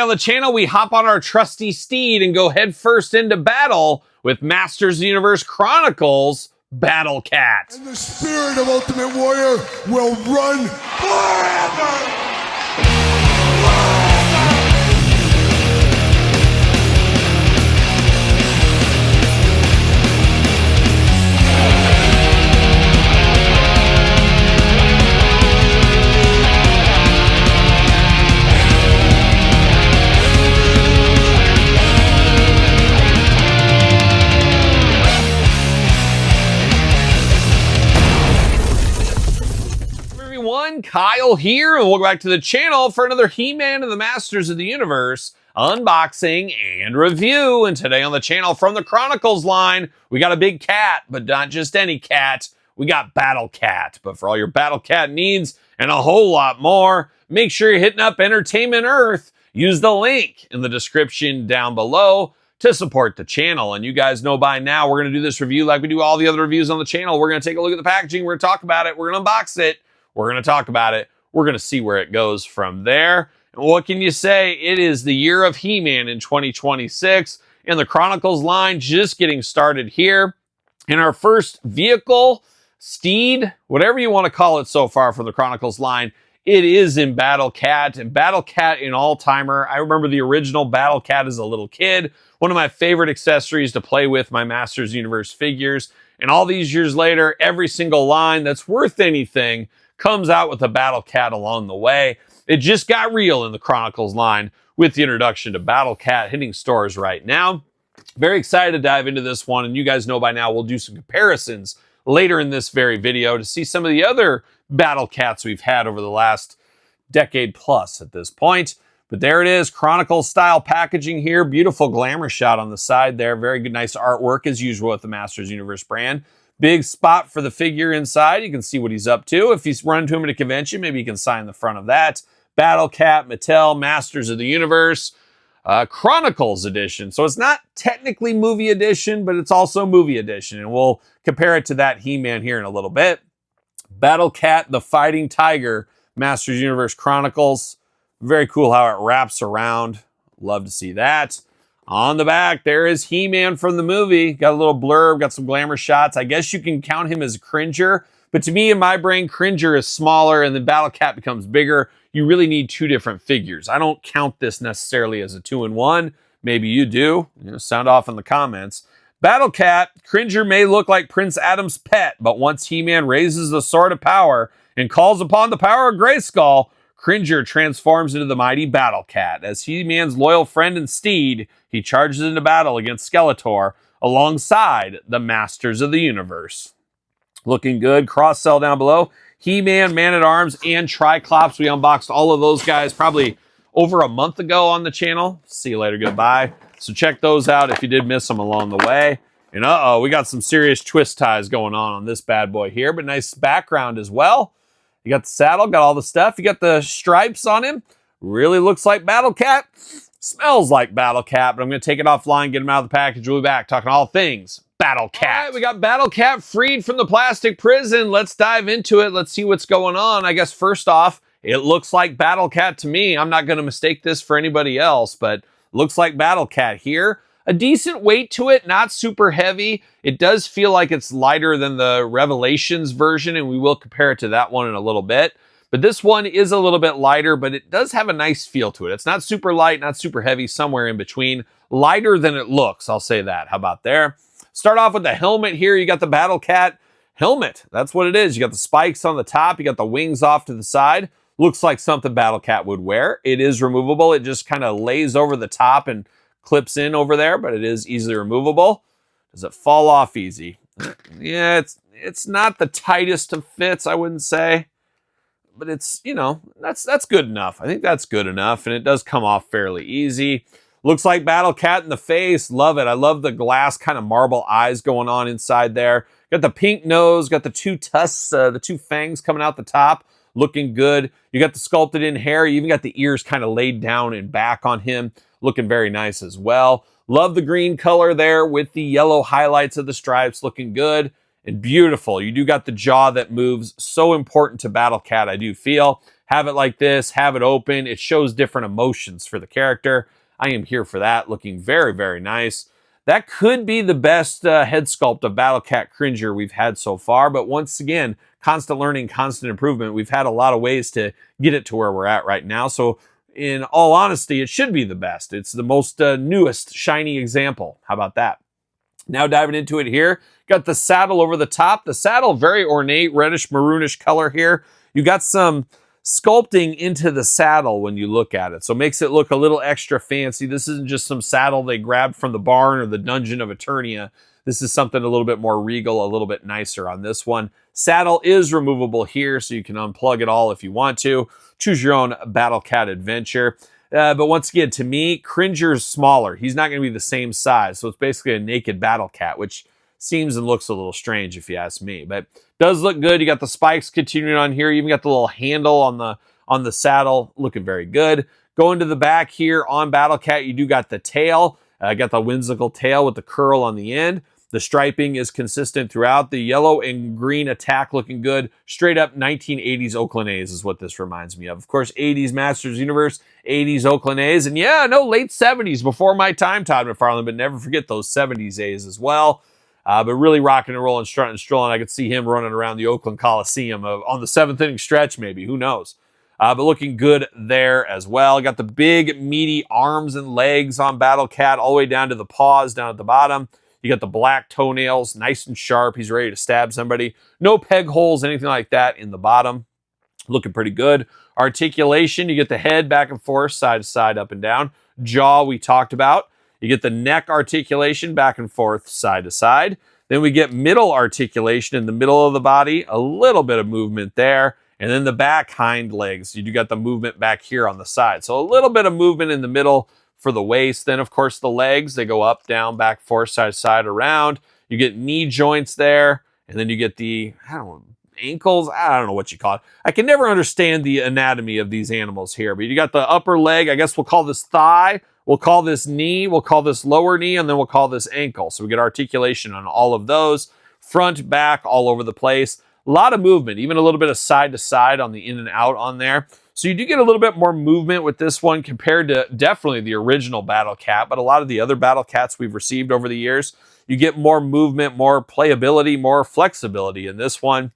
on the channel, we hop on our trusty steed and go head first into battle with Masters of the Universe Chronicles Battlecat. And the spirit of Ultimate Warrior will run forever! Kyle here, and welcome back to the channel for another He-Man and the Masters of the Universe unboxing and review. And today on the channel from the Chronicles line, we got a big cat, but not just any cat. We got Battlecat. But for all your Battlecat needs and a whole lot more, make sure you're hitting up Entertainment Earth. Use the link in the description down below to support the channel. And you guys know by now, we're going to do this review like we do all the other reviews on the channel. We're going to take a look at the packaging. We're going to talk about it. We're going to unbox it. We're going to talk about it. We're going to see where it goes from there. And what can you say? It is the year of He-Man in 2026, and the Chronicles line just getting started here. In our first vehicle, steed, whatever you want to call it so far from the Chronicles line, it is in Battlecat, and Battlecat in all-timer. I remember the original Battlecat as a little kid, one of my favorite accessories to play with my Masters Universe figures. And all these years later, every single line that's worth anything comes out with a Battlecat along the way. It just got real in the Chronicles line with the introduction to Battlecat hitting stores right now. Very excited to dive into this one, and you guys know by now we'll do some comparisons later in this very video to see some of the other Battlecats we've had over the last decade plus at this point. But there it is, Chronicles style packaging here. Beautiful glamour shot on the side there. Very good, nice artwork as usual with the Masters Universe brand. Big spot for the figure inside. You can see what he's up to. If he's run to him at a convention, maybe he can sign the front of that. Battlecat, Mattel, Masters of the Universe, Chronicles edition. So it's not technically movie edition, but it's also movie edition. And we'll compare it to that He-Man here in a little bit. Battlecat, the Fighting Tiger, Masters Universe Chronicles. Very cool how it wraps around. Love to see that. On the back, there is He-Man from the movie. Got a little blurb, got some glamour shots. I guess you can count him as a Cringer, but to me, in my brain, Cringer is smaller and then Battlecat becomes bigger. You really need two different figures. I don't count this necessarily as a 2-in-1. Maybe you do. Sound off in the comments. Battlecat, Cringer may look like Prince Adam's pet, but once He-Man raises the sword of power and calls upon the power of Grayskull, Cringer transforms into the mighty Battlecat. As He-Man's loyal friend and steed, he charges into battle against Skeletor alongside the Masters of the Universe. Looking good. Cross-sell down below. He-Man, Man-at-Arms, and Triclops. We unboxed all of those guys probably over a month ago on the channel. See you later. Goodbye. So check those out if you did miss them along the way. And we got some serious twist ties going on this bad boy here, but nice background as well. You got the saddle, got all the stuff. You got the stripes on him. Really looks like Battlecat. Smells like Battlecat, but I'm going to take it offline, get him out of the package. We'll be back talking all things Battlecat. All right, we got Battlecat freed from the plastic prison. Let's dive into it. Let's see what's going on. I guess first off, it looks like Battlecat to me. I'm not going to mistake this for anybody else, but looks like Battlecat here. A decent weight to it, not super heavy. It does feel like it's lighter than the Revelations version, and we will compare it to that one in a little bit. But this one is a little bit lighter, but it does have a nice feel to it. It's not super light, not super heavy, somewhere in between. Lighter than it looks, I'll say that. How about there? Start off with the helmet here. You got the Battlecat helmet. That's what it is. You got the spikes on the top. You got the wings off to the side. Looks like something Battlecat would wear. It is removable. It just kind of lays over the top and clips in over there, but it is easily removable. Does it fall off easy? Yeah, it's not the tightest of fits, I wouldn't say, but it's, that's good enough. I think that's good enough, and it does come off fairly easy. Looks like Battlecat in the face. Love it. I love the glass kind of marble eyes going on inside there. Got the pink nose, got the two tusks, the two fangs coming out the top. Looking good. You got the sculpted in hair. You even got the ears kind of laid down and back on him. Looking very nice as well. Love the green color there with the yellow highlights of the stripes. Looking good and beautiful. You do got the jaw that moves. So important to Battlecat, I do feel. have it like this, have it open. It shows different emotions for the character. I am here for that. Looking very, very nice. That could be the best head sculpt of Battlecat Cringer we've had so far. But once again, constant learning, constant improvement. We've had a lot of ways to get it to where we're at right now. So in all honesty, it should be the best. It's the most newest, shiny example. How about that? Now diving into it here, got the saddle over the top. The saddle, very ornate, reddish, maroonish color here. You got some sculpting into the saddle when you look at it. So it makes it look a little extra fancy. This isn't just some saddle they grabbed from the barn or the dungeon of Eternia. This is something a little bit more regal, a little bit nicer on this one. Saddle is removable here, so you can unplug it all if you want to. Choose your own Battlecat adventure. But once again, to me, Cringer's smaller. He's not going to be the same size. So it's basically a naked Battlecat, which seems and looks a little strange if you ask me. But does look good. You got the spikes continuing on here. You even got the little handle on the saddle. Looking very good. Going to the back here on Battlecat, you do got the tail. Got the whimsical tail with the curl on the end. The striping is consistent throughout. The yellow and green attack looking good. Straight up 1980s Oakland A's is what this reminds me of. Of course, 80s Masters Universe, 80s Oakland A's, and yeah, no, late 70s before my time, Todd McFarlane, but never forget those 70s A's as well. But really rocking and rolling, strutting and strolling. I could see him running around the Oakland Coliseum on the 7th inning stretch, maybe. Who knows? But looking good there as well. Got the big, meaty arms and legs on Battlecat, all the way down to the paws down at the bottom. You got the black toenails, nice and sharp. He's ready to stab somebody. No peg holes, anything like that in the bottom. Looking pretty good. Articulation, you get the head back and forth, side to side, up and down. Jaw, we talked about. You get the neck articulation, back and forth, side to side. Then we get middle articulation in the middle of the body. A little bit of movement there. And then the back hind legs. You do got the movement back here on the side. So a little bit of movement in the middle for the waist. Then, of course, the legs, they go up, down, back, forth, side to side, around. You get knee joints there. And then you get the, ankles. I don't know what you call it. I can never understand the anatomy of these animals here. But you got the upper leg. I guess we'll call this thigh. We'll call this knee. We'll call this lower knee. And then we'll call this ankle. So we get articulation on all of those. Front, back, all over the place. A lot of movement. Even a little bit of side to side on the in and out on there. So you do get a little bit more movement with this one compared to definitely the original Battlecat, but a lot of the other Battlecats we've received over the years, you get more movement, more playability, more flexibility in this one,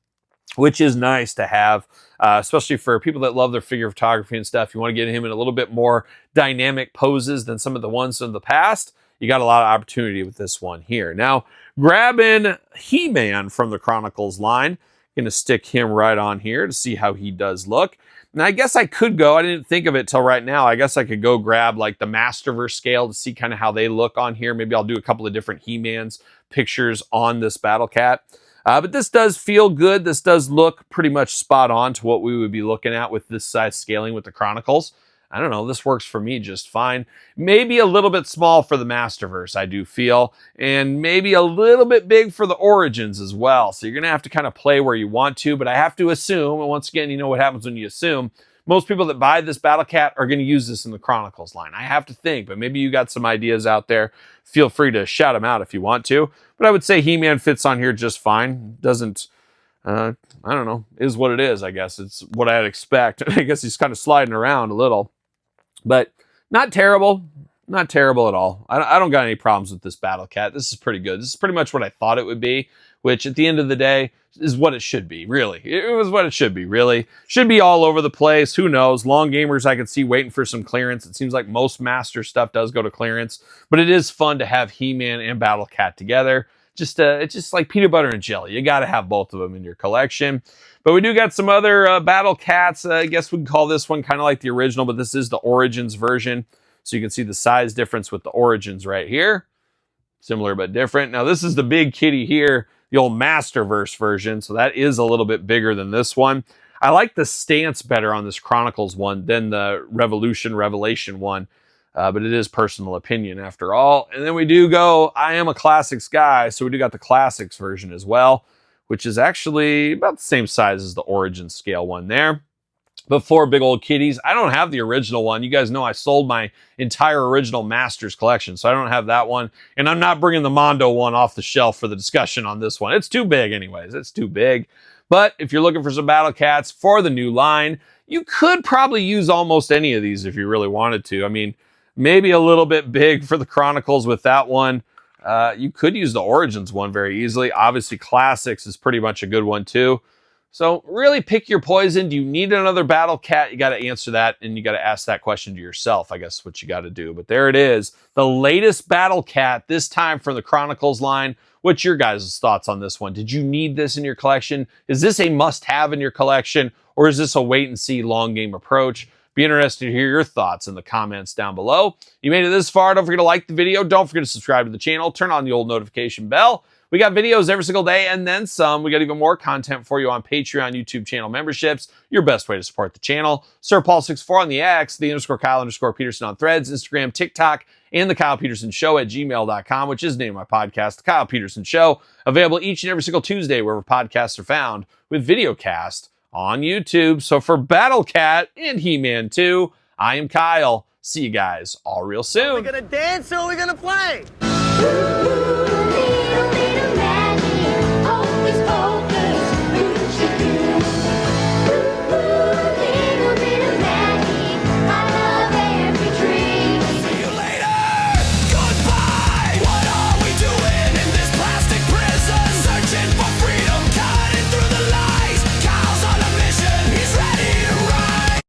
which is nice to have, especially for people that love their figure photography and stuff. You want to get him in a little bit more dynamic poses than some of the ones in the past. You got a lot of opportunity with this one here. Now, grabbing He-Man from the Chronicles line, going to stick him right on here to see how he does look. Now, I guess I could go, I didn't think of it till right now. I guess I could go grab like the Masterverse scale to see kind of how they look on here. Maybe I'll do a couple of different He-Man's pictures on this Battlecat. But this does feel good. This does look pretty much spot on to what we would be looking at with this size scaling with the Chronicles. I don't know, this works for me just fine. Maybe a little bit small for the Masterverse, I do feel, and maybe a little bit big for the Origins as well. So you're going to have to kind of play where you want to, but I have to assume, and once again, you know what happens when you assume, most people that buy this Battlecat are going to use this in the Chronicles line. I have to think, but maybe you got some ideas out there. Feel free to shout them out if you want to. But I would say He-Man fits on here just fine. Doesn't, I don't know, is what it is, I guess. It's what I'd expect. I guess he's kind of sliding around a little. But not terrible. Not terrible at all. I don't got any problems with this Battlecat. This is pretty good. This is pretty much what I thought it would be, which at the end of the day is what it should be, really. It was what it should be, really. Should be all over the place. Who knows? Long gamers I could see waiting for some clearance. It seems like most Master stuff does go to clearance. But it is fun to have He-Man and Battlecat together. It's just like peanut butter and jelly. You got to have both of them in your collection. But we do got some other Battlecats. I guess we can call this one kind of like the original, but this is the Origins version. So you can see the size difference with the Origins right here. Similar but different. Now this is the big kitty here, the old Masterverse version. So that is a little bit bigger than this one. I like the stance better on this Chronicles one than the Revelation one. But it is personal opinion after all. And then we do go, I am a classics guy, so we do got the classics version as well, which is actually about the same size as the Origin scale one there. But 4 big old kitties. I don't have the original one. You guys know I sold my entire original Masters collection, so I don't have that one. And I'm not bringing the Mondo one off the shelf for the discussion on this one. It's too big anyways. It's too big. But if you're looking for some Battlecats for the new line, You could probably use almost any of these if you really wanted to. I mean, maybe a little bit big for the Chronicles with that one. You could use the Origins one very easily. Obviously, Classics is pretty much a good one too. So really pick your poison. Do you need another battlecat? You got to answer that, and you got to ask that question to yourself, I guess, what you got to do. But there it is, the latest battlecat, this time from the Chronicles line. What's your guys' thoughts on this one? Did you need this in your collection? Is this a must-have in your collection, or is this a wait-and-see long game approach? Be interested to hear your thoughts in the comments down below. You made it this far. Don't forget to like the video. Don't forget to subscribe to the channel. Turn on the old notification bell. We got videos every single day and then some. We got even more content for you on Patreon, YouTube channel memberships. Your best way to support the channel. Sir Paul64 on the X, _Kyle_Peterson on Threads, Instagram, TikTok, and TheKylePetersonShow at gmail.com, which is the name of my podcast, The Kyle Peterson Show. Available each and every single Tuesday wherever podcasts are found, with videocast on YouTube. So for Battlecat and He-Man 2, I am Kyle. See you guys all real soon. Are we gonna dance or are we gonna play?